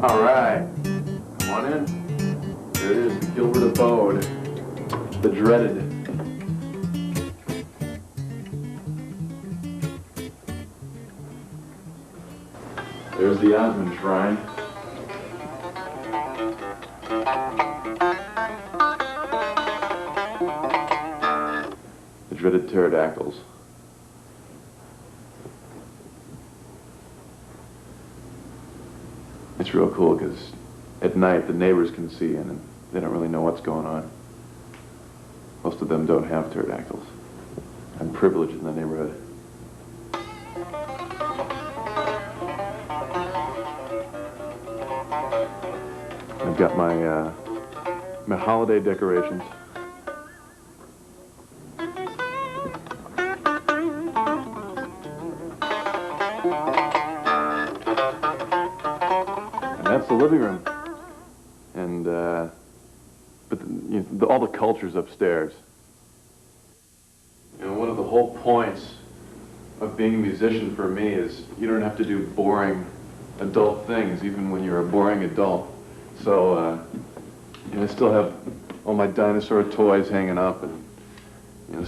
All right, come on in. There it is, the Gilbert abode, the dreaded. There's the Osmond Shrine. The dreaded pterodactyls. It's real cool because at night the neighbors can see in and they don't really know what's going on. Most of them don't have pterodactyls. I'm privileged in the neighborhood. I've got my holiday decorations. That's the living room, and but all the culture's upstairs. You know, one of the whole points of being a musician for me is you don't have to do boring adult things, even when you're a boring adult. So I still have all my dinosaur toys hanging up, and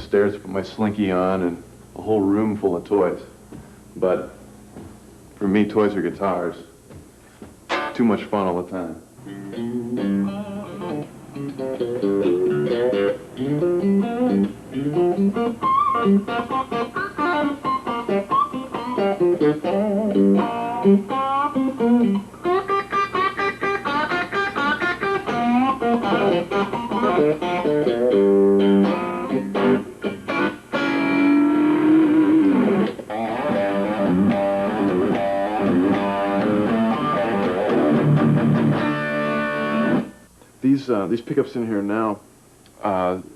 stairs to put my slinky on, and a whole room full of toys. But for me, toys are guitars. Too much fun all the time. These pickups in here now,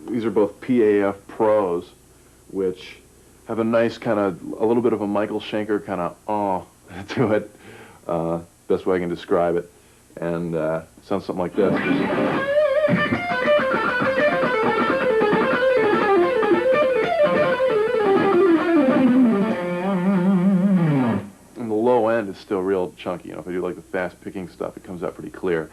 these are both PAF Pros, which have a nice kind of, a little bit of a Michael Schenker kind of to it. Best way I can describe it. And sounds something like this. And the low end is still real chunky. If I do like the fast picking stuff, it comes out pretty clear.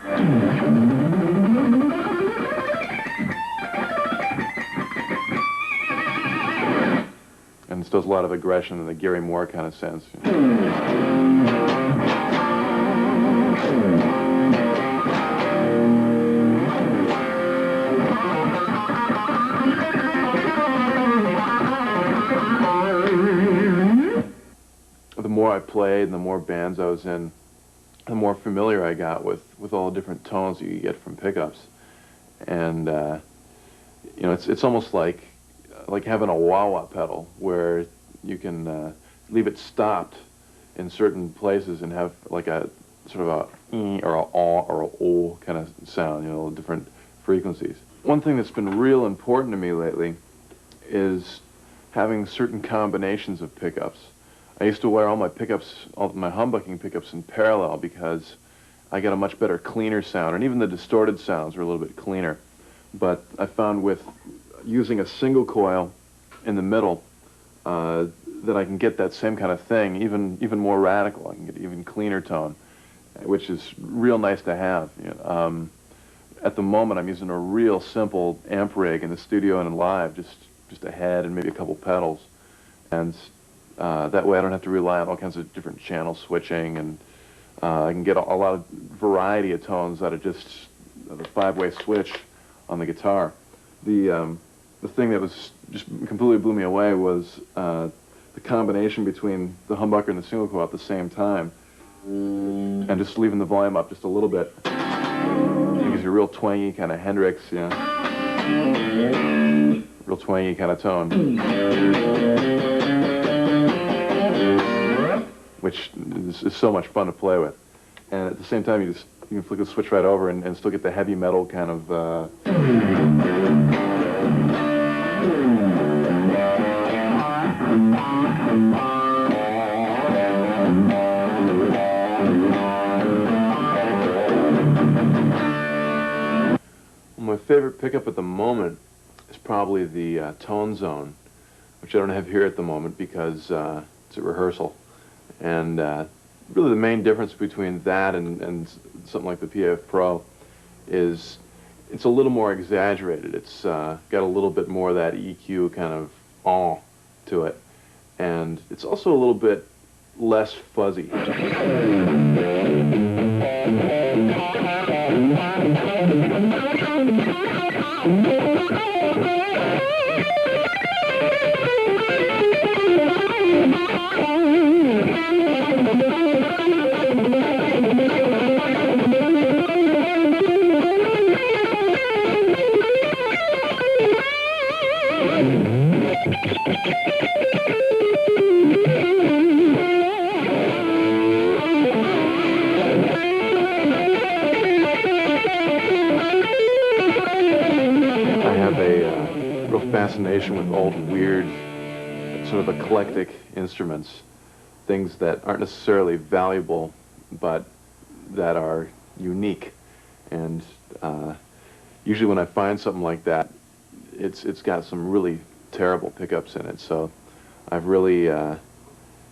And still has a lot of aggression in the Gary Moore kind of sense. The more I played and the more bands I was in, the more familiar I got with all the different tones you get from pickups. And it's almost like having a wah-wah pedal where you can leave it stopped in certain places and have like a sort of a or a ah or a o kind of sound, different frequencies. One thing that's been real important to me lately is having certain combinations of pickups. I used to wear all my pickups, all my humbucking pickups in parallel because I got a much better, cleaner sound, and even the distorted sounds were a little bit cleaner. But I found with using a single coil in the middle that I can get that same kind of thing, even more radical. I can get even cleaner tone, which is real nice to have. At the moment, I'm using a real simple amp rig in the studio and live, just a head and maybe a couple pedals, and that way I don't have to rely on all kinds of different channel switching, and I can get a lot of variety of tones out of just the 5-way switch on the guitar. The thing that was just completely blew me away was the combination between the humbucker and the single coil at the same time, and just leaving the volume up just a little bit. It gives you a real twangy kind of Hendrix, real twangy kind of tone, which is so much fun to play with. And at the same time, you can flick the switch right over and still get the heavy metal kind of. My favorite pickup at the moment is probably the Tone Zone, which I don't have here at the moment because it's at rehearsal. And really the main difference between that and something like the PAF Pro is it's a little more exaggerated. It's got a little bit more of that EQ kind of to it, and it's also a little bit less fuzzy. Fascination with old, weird, sort of eclectic instruments, things that aren't necessarily valuable, but that are unique. And usually when I find something like that, it's got some really terrible pickups in it. So I've really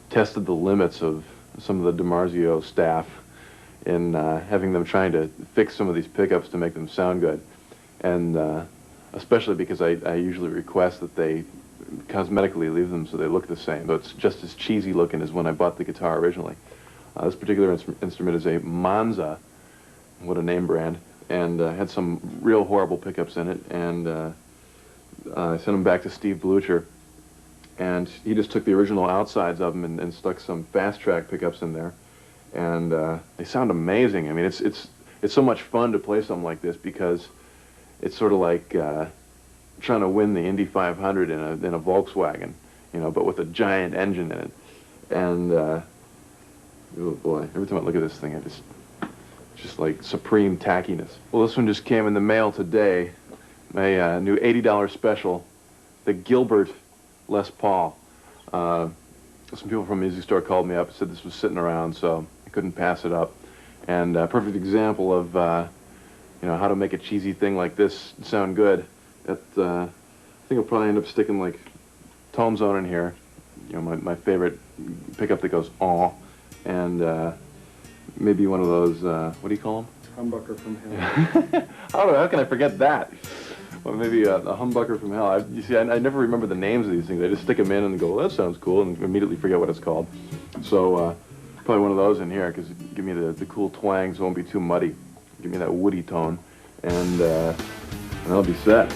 tested the limits of some of the DiMarzio staff in having them trying to fix some of these pickups to make them sound good. And especially because I usually request that they cosmetically leave them so they look the same. So it's just as cheesy looking as when I bought the guitar originally. This particular instrument is a Monza, what a name brand, and had some real horrible pickups in it. And I sent them back to Steve Blucher, and he just took the original outsides of them and stuck some fast track pickups in there. And they sound amazing. I mean, it's so much fun to play something like this because it's sort of like trying to win the Indy 500 in a Volkswagen, you know, but with a giant engine in it. And oh boy, every time I look at this thing, it's just like supreme tackiness. Well, this one just came in the mail today. My new $80 special, the Gilbert Les Paul. Some people from a music store called me up and said this was sitting around, so I couldn't pass it up. And a perfect example of you know, how to make a cheesy thing like this sound good. I think I'll probably end up sticking like Tone Zone in here, you know, my favorite pickup that goes and maybe one of those, what do you call them? Humbucker from hell. How can I forget that? Well, maybe a humbucker from hell. You see, I never remember the names of these things. I just stick them in and go, well, that sounds cool, and immediately forget what it's called. So probably one of those in here, because give me the cool twang so it won't be too muddy. Give me that woody tone, and I'll be set.